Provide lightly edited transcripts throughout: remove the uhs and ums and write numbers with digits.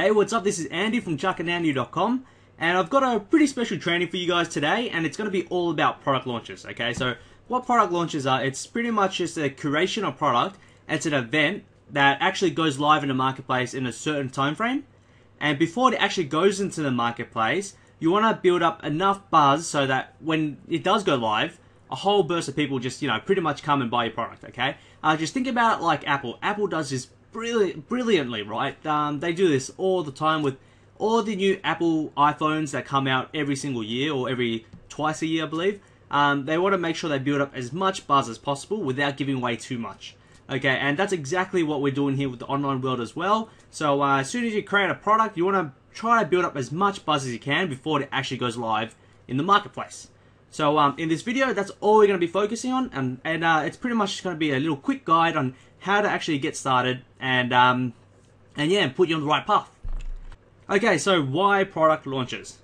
Hey, what's up? This is Andy from chuckandandy.com, and I've got a pretty special training for you guys today, and it's going to be all about product launches, okay? So what product launches are, it's pretty much just a curation of product. It's an event that actually goes live in the marketplace in a certain time frame, and before it actually goes into the marketplace, you want to build up enough buzz so that when it does go live, a whole burst of people just, pretty much come and buy your product, okay? Just think about it like Apple. Apple does this brilliantly, right? They do this all the time with all the new Apple iPhones that come out every single year or every twice a year, I believe. They want to make sure they build up as much buzz as possible without giving away too much. Okay, and that's exactly what we're doing here with the online world as well. So as soon as you create a product, you want to try to build up as much buzz as you can before it actually goes live in the marketplace. So in this video, that's all we're going to be focusing on, and it's pretty much just going to be a little quick guide on how to actually get started and put you on the right path. Okay, so why product launches?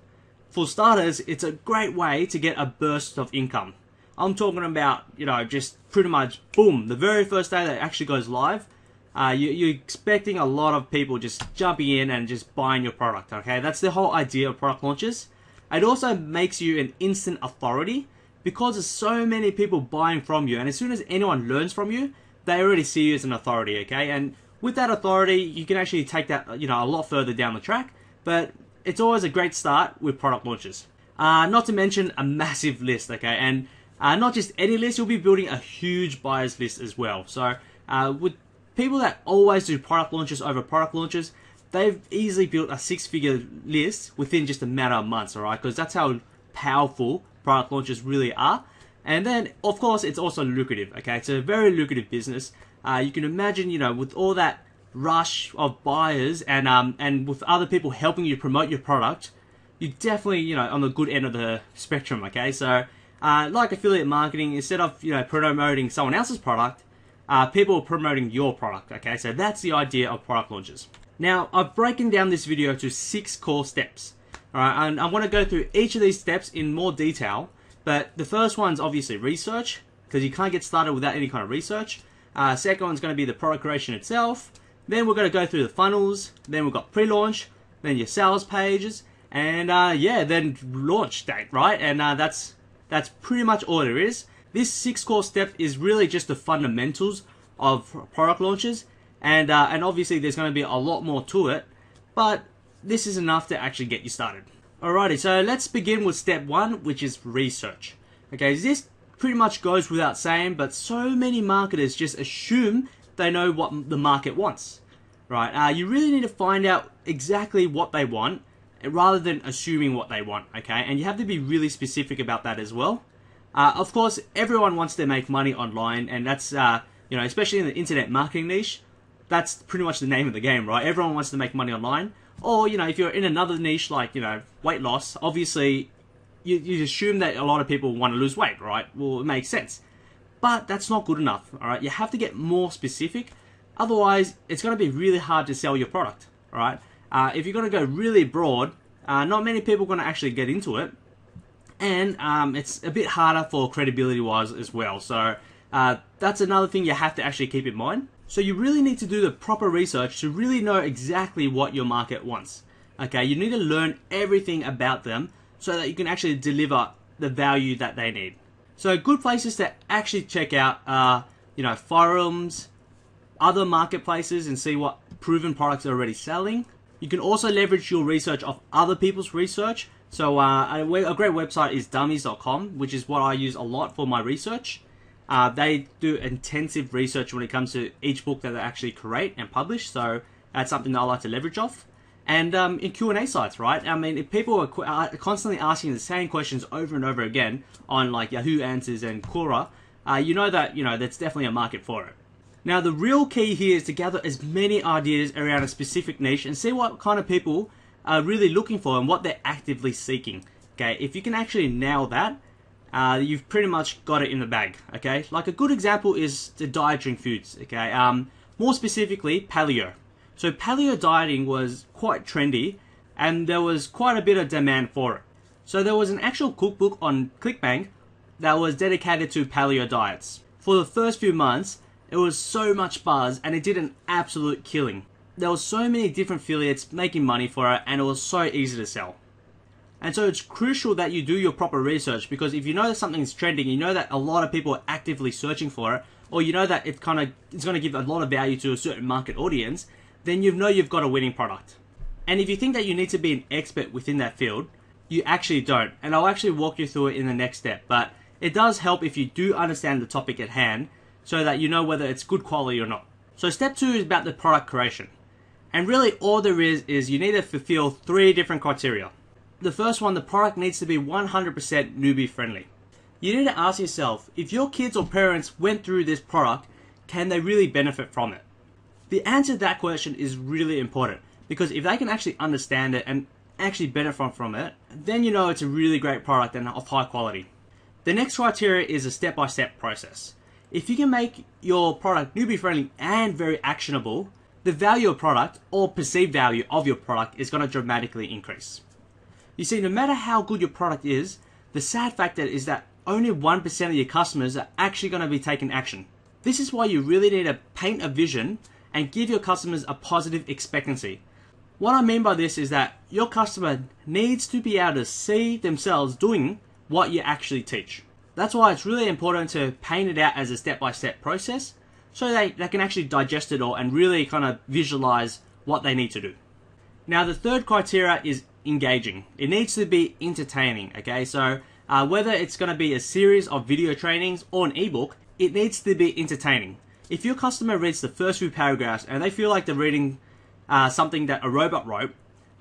For starters, it's a great way to get a burst of income. I'm talking about, just pretty much, boom, the very first day that it actually goes live, you're expecting a lot of people just jumping in and just buying your product, okay? That's the whole idea of product launches. It also makes you an instant authority because there's so many people buying from you, and as soon as anyone learns from you, they already see you as an authority, okay? And with that authority, you can actually take that, a lot further down the track, but it's always a great start with product launches. Not to mention a massive list, okay? And not just any list, you'll be building a huge buyers list as well. So with people that always do product launches over product launches, they've easily built a six-figure list within just a matter of months, alright? Because that's how powerful product launches really are. And then, of course, it's also lucrative, okay? It's a very lucrative business. You can imagine, with all that rush of buyers and with other people helping you promote your product, you're definitely, on the good end of the spectrum, okay? So, like affiliate marketing, instead of, promoting someone else's product, people are promoting your product, okay? So that's the idea of product launches. Now, I've broken down this video to 6 core steps, alright? And I want to go through each of these steps in more detail. But the first one's obviously research, because you can't get started without any kind of research. Second one's going to be the product creation itself. Then we're going to go through the funnels. Then we've got pre-launch. Then your sales pages. And then launch date, right? And that's pretty much all there is. This 6 core step is really just the fundamentals of product launches. And obviously there's going to be a lot more to it. But this is enough to actually get you started. Alrighty, so let's begin with step 1, which is research. Okay, this pretty much goes without saying, but so many marketers just assume they know what the market wants, right? You really need to find out exactly what they want rather than assuming what they want, okay? And you have to be really specific about that as well. Of course, everyone wants to make money online, and that's, especially in the internet marketing niche, that's pretty much the name of the game, right? Everyone wants to make money online. Or, if you're in another niche like, weight loss, obviously you assume that a lot of people want to lose weight, right? Well, it makes sense. But that's not good enough, alright? You have to get more specific. Otherwise, it's going to be really hard to sell your product, alright? If you're going to go really broad, not many people are going to actually get into it. And it's a bit harder for credibility-wise as well. So that's another thing you have to actually keep in mind. So you really need to do the proper research to really know exactly what your market wants. Okay, you need to learn everything about them so that you can actually deliver the value that they need. So good places to actually check out are, forums, other marketplaces, and see what proven products are already selling. You can also leverage your research off other people's research. So a great website is dummies.com, which is what I use a lot for my research. They do intensive research when it comes to each book that they actually create and publish, so that's something that I like to leverage off. And in Q&A sites, right? I mean, if people are constantly asking the same questions over and over again on like Yahoo Answers and Quora, you know that, that's definitely a market for it. Now, the real key here is to gather as many ideas around a specific niche and see what kind of people are really looking for and what they're actively seeking. Okay, if you can actually nail that, you've pretty much got it in the bag, okay? Like a good example is the diet drink foods, okay? More specifically, paleo. So paleo dieting was quite trendy, and there was quite a bit of demand for it. So there was an actual cookbook on ClickBank that was dedicated to paleo diets. For the first few months, it was so much buzz, and it did an absolute killing. there was so many different affiliates making money for it, and it was so easy to sell. And so it's crucial that you do your proper research, because if you know that something's trending, you know that a lot of people are actively searching for it, or you know that it's going to give a lot of value to a certain market audience, then you know you've got a winning product. And if you think that you need to be an expert within that field, you actually don't. And I'll actually walk you through it in the next step. But it does help if you do understand the topic at hand, so that you know whether it's good quality or not. So step 2 is about the product creation. And really all there is you need to fulfill 3 different criteria. The first one, the product needs to be 100% newbie friendly. You need to ask yourself, if your kids or parents went through this product, can they really benefit from it? The answer to that question is really important, because if they can actually understand it and actually benefit from it, then you know it's a really great product and of high quality. The next criteria is a step-by-step process. If you can make your product newbie friendly and very actionable, the value of product or perceived value of your product is going to dramatically increase. You see, no matter how good your product is, the sad factor is that only 1% of your customers are actually going to be taking action. This is why you really need to paint a vision and give your customers a positive expectancy. What I mean by this is that your customer needs to be able to see themselves doing what you actually teach. That's why it's really important to paint it out as a step-by-step process, so they can actually digest it all and really kind of visualize what they need to do. Now, the third criteria is engaging. It needs to be entertaining, okay? So whether it's going to be a series of video trainings or an ebook, it needs to be entertaining. If your customer reads the first few paragraphs and they feel like they're reading something that a robot wrote,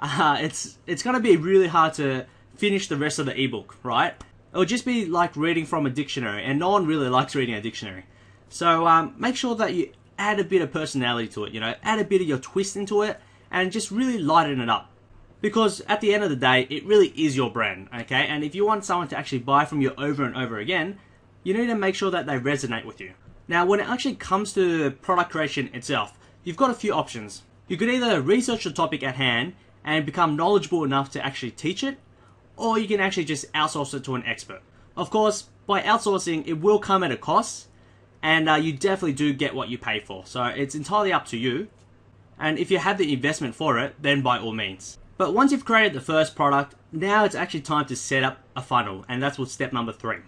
it's going to be really hard to finish the rest of the ebook, right? It'll just be like reading from a dictionary, and no one really likes reading a dictionary. So make sure that you add a bit of personality to it, you know, add a bit of your twist into it, and just really lighten it up. Because at the end of the day, it really is your brand, okay? And if you want someone to actually buy from you over and over again, you need to make sure that they resonate with you. Now, when it actually comes to product creation itself, you've got a few options. You could either research the topic at hand and become knowledgeable enough to actually teach it, or you can actually just outsource it to an expert. Of course, by outsourcing, it will come at a cost, and you definitely do get what you pay for. So it's entirely up to you. And if you have the investment for it, then by all means. But once you've created the first product, now it's actually time to set up a funnel, and that's what step number 3.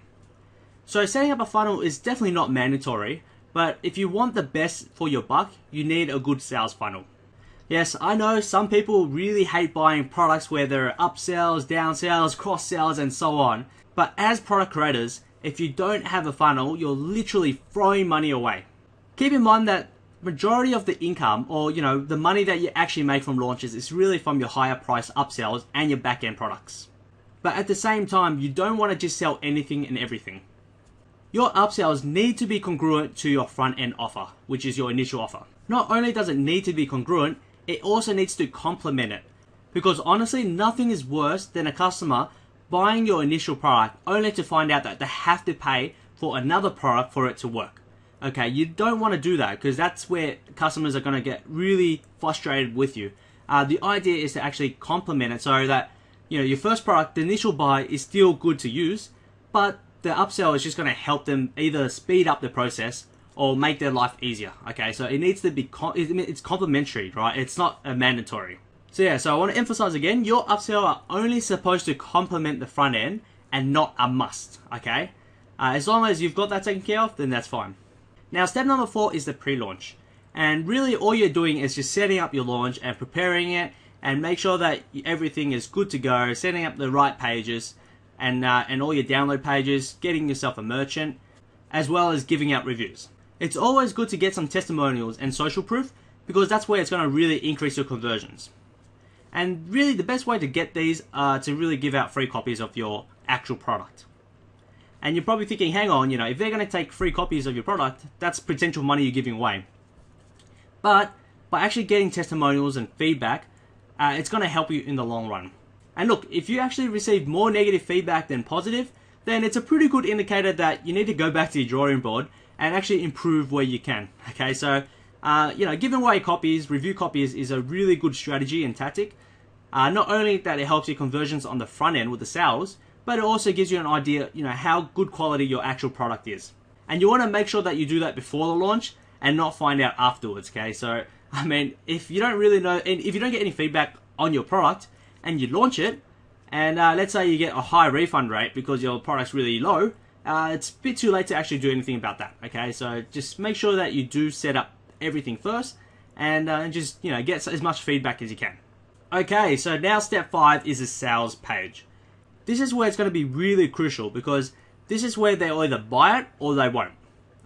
So setting up a funnel is definitely not mandatory, but if you want the best for your buck, you need a good sales funnel. Yes, I know some people really hate buying products where there are upsells, downsells, cross sells, and so on. But as product creators, if you don't have a funnel, you're literally throwing money away. Keep in mind that majority of the income, or you know, the money that you actually make from launches is really from your higher price upsells and your back end products. But at the same time, you don't want to just sell anything and everything. Your upsells need to be congruent to your front end offer, which is your initial offer. Not only does it need to be congruent, it also needs to complement it. Because honestly, nothing is worse than a customer buying your initial product only to find out that they have to pay for another product for it to work. Okay, you don't want to do that, because that's where customers are going to get really frustrated with you. The idea is to actually complement it so that, you know, your first product, the initial buy is still good to use, but the upsell is just going to help them either speed up the process or make their life easier. Okay, so it needs to be, it's complementary, right? It's not a mandatory. So yeah, so I want to emphasize again, your upsell are only supposed to complement the front end and not a must, okay? As long as you've got that taken care of, then that's fine. Now, step number 4 is the pre-launch. And really all you're doing is just setting up your launch and preparing it, and make sure that everything is good to go, setting up the right pages and all your download pages, getting yourself a merchant, as well as giving out reviews. It's always good to get some testimonials and social proof, because that's where it's going to really increase your conversions. And really the best way to get these are to really give out free copies of your actual product. And you're probably thinking, hang on, you know, if they're going to take free copies of your product, that's potential money you're giving away. But by actually getting testimonials and feedback, it's going to help you in the long run. And look, if you actually receive more negative feedback than positive, then it's a pretty good indicator that you need to go back to your drawing board and actually improve where you can. Okay, so you know, giving away copies, review copies is a really good strategy and tactic. Not only that it helps your conversions on the front end with the sales, but it also gives you an idea, you know, how good quality your actual product is. And you want to make sure that you do that before the launch and not find out afterwards, okay? So I mean, if you don't really know, and if you don't get any feedback on your product and you launch it, and let's say you get a high refund rate because your product's really low, it's a bit too late to actually do anything about that. Okay, so just make sure that you do set up everything first, and just get as much feedback as you can. Okay, so now step 5 is a sales page. This is where it's going to be really crucial because this is where they'll either buy it or they won't.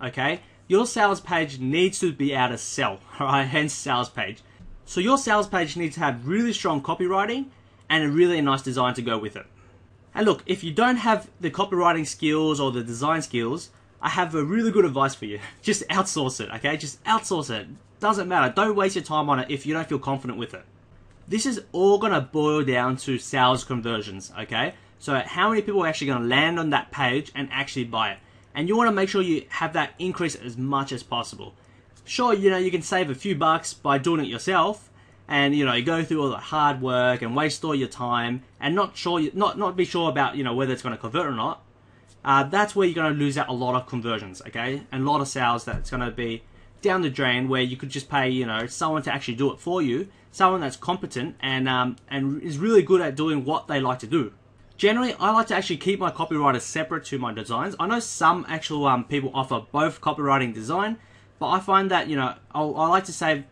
Okay, your sales page needs to be able to sell, alright, hence sales page. So your sales page needs to have really strong copywriting and a really nice design to go with it. And look, if you don't have the copywriting skills or the design skills, I have a really good advice for you. Just outsource it, okay? Just outsource it. Doesn't matter. Don't waste your time on it if you don't feel confident with it. This is all going to boil down to sales conversions, okay? So how many people are actually going to land on that page and actually buy it? And you want to make sure you have that increase as much as possible. Sure, you can save a few bucks by doing it yourself, and you go through all the hard work and waste all your time and not be sure about whether it's going to convert or not. That's where you're going to lose out a lot of conversions, okay, and a lot of sales that's going to be down the drain, where you could just pay someone to actually do it for you, someone that's competent and is really good at doing what they like to do. Generally, I like to actually keep my copywriters separate to my designs. I know some actual people offer both copywriting and design, but I find that I like to save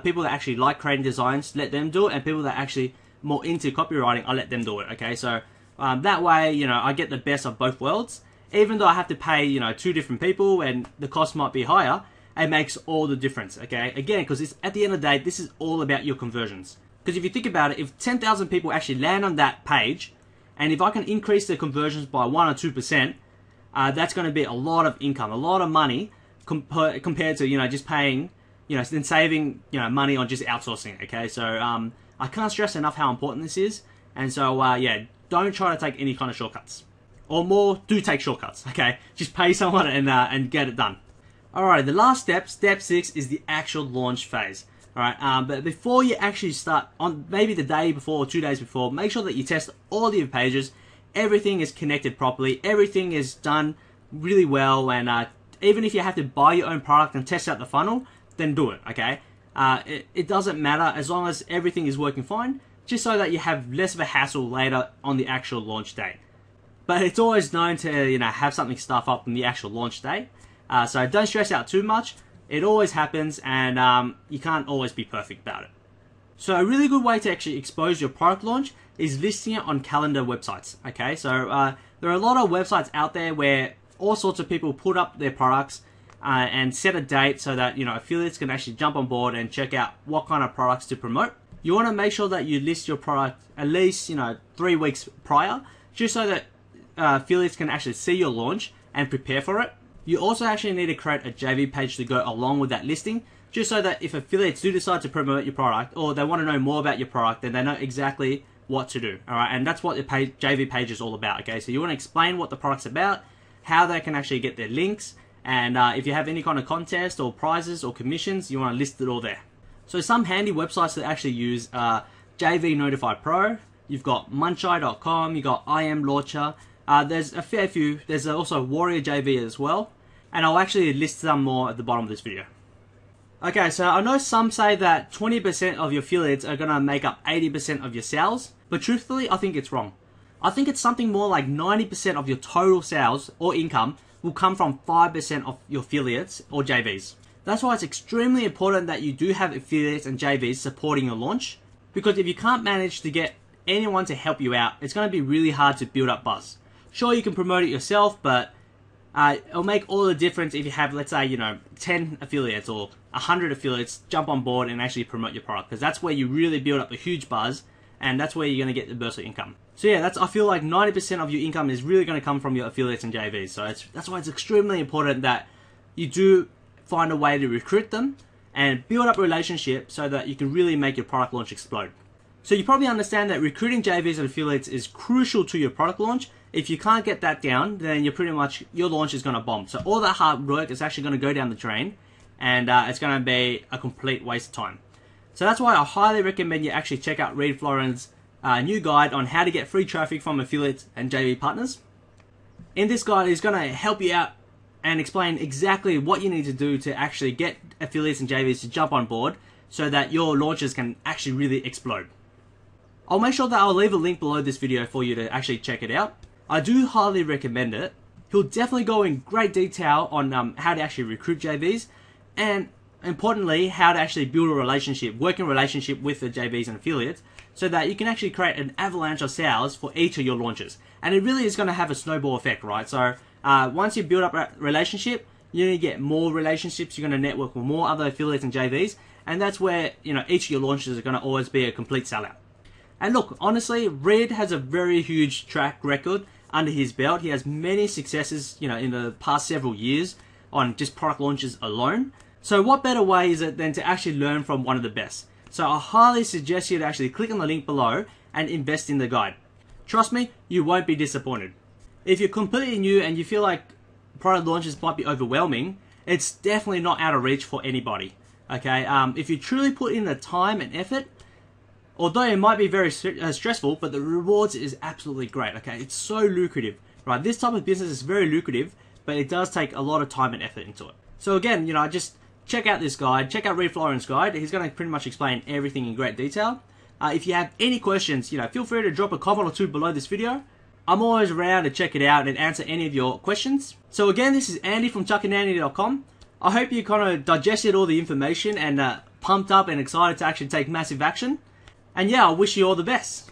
people that actually like creating designs, let them do it, and people that are actually more into copywriting, I let them do it. Okay, so that way I get the best of both worlds. Even though I have to pay 2 different people and the cost might be higher, it makes all the difference. Okay, again, because it's at the end of the day, this is all about your conversions. Because if you think about it, if 10,000 people actually land on that page, and if I can increase the conversions by 1 or 2%, that's going to be a lot of income, a lot of money compared to just paying, then saving money on just outsourcing. Okay, so I can't stress enough how important this is, and so yeah, don't try to take any kind of shortcuts, or more, do take shortcuts. Okay, just pay someone and get it done. Alright, the last step, step 6, is the actual launch phase. Alright, but before you actually start, on maybe the day before or 2 days before, make sure that you test all your pages, everything is connected properly, everything is done really well, and even if you have to buy your own product and test out the funnel, then do it, okay? It doesn't matter as long as everything is working fine, just so that you have less of a hassle later on the actual launch date. But it's always known to have something stuff up on the actual launch day, so don't stress out too much. It always happens, and you can't always be perfect about it. So a really good way to actually expose your product launch is listing it on calendar websites. Okay, so there are a lot of websites out there where all sorts of people put up their products and set a date so that affiliates can actually jump on board and check out what kind of products to promote. You want to make sure that you list your product at least 3 weeks prior, just so that affiliates can actually see your launch and prepare for it. You also actually need to create a JV page to go along with that listing, just so that if affiliates do decide to promote your product, or they want to know more about your product, then they know exactly what to do. Alright, and that's what the JV page is all about. Okay, so you want to explain what the product's about, how they can actually get their links, and if you have any kind of contest or prizes or commissions, you want to list it all there. So some handy websites that actually use JV Notify Pro, you've got Munchai.com, you've got I Am Launcher, there's a fair few, there's also Warrior JV as well, and I'll actually list some more at the bottom of this video. Okay, so I know some say that 20% of your affiliates are going to make up 80% of your sales, but truthfully, I think it's wrong. I think it's something more like 90% of your total sales or income will come from 5% of your affiliates or JVs. That's why it's extremely important that you do have affiliates and JVs supporting your launch, because if you can't manage to get anyone to help you out, it's going to be really hard to build up buzz. Sure, you can promote it yourself, but it'll make all the difference if you have, let's say, 10 affiliates or 100 affiliates jump on board and actually promote your product, because that's where you really build up a huge buzz, and that's where you're going to get the burst of income. So yeah, I feel like 90% of your income is really going to come from your affiliates and JVs. So that's why it's extremely important that you do find a way to recruit them and build up a relationship so that you can really make your product launch explode. So you probably understand that recruiting JVs and affiliates is crucial to your product launch. If you can't get that down, then your launch is going to bomb. So all that hard work is actually going to go down the drain, and it's going to be a complete waste of time. So that's why I highly recommend you actually check out Reid Florin's new guide on how to get free traffic from affiliates and JV partners. In this guide, he's going to help you out and explain exactly what you need to do to actually get affiliates and JVs to jump on board, so that your launches can actually really explode. I'll make sure that I'll leave a link below this video for you to actually check it out. I do highly recommend it. He'll definitely go in great detail on how to actually recruit JVs, and importantly, how to actually build a relationship, working relationship with the JVs and affiliates, so that you can actually create an avalanche of sales for each of your launches. And it really is going to have a snowball effect, right? So once you build up a relationship, you're going to get more relationships, you're going to network with more other affiliates and JVs, and that's where, you know, each of your launches are going to always be a complete sellout. And look, honestly, Red has a very huge track record under his belt. He has many successes, you know, in the past several years on just product launches alone. So what better way is it than to actually learn from one of the best? So I highly suggest you to actually click on the link below and invest in the guide. Trust me, you won't be disappointed. If you're completely new and you feel like product launches might be overwhelming, it's definitely not out of reach for anybody. Okay, if you truly put in the time and effort, although it might be very stressful, but the rewards is absolutely great, okay? It's so lucrative, right? This type of business is very lucrative, but it does take a lot of time and effort into it. So again, you know, just check out this guide, check out Reed Floren's guide. He's going to pretty much explain everything in great detail. If you have any questions, you know, feel free to drop a comment or two below this video. I'm always around to check it out and answer any of your questions. So again, this is Andy from chuckandandy.com. I hope you kind of digested all the information and pumped up and excited to actually take massive action. And yeah, I wish you all the best.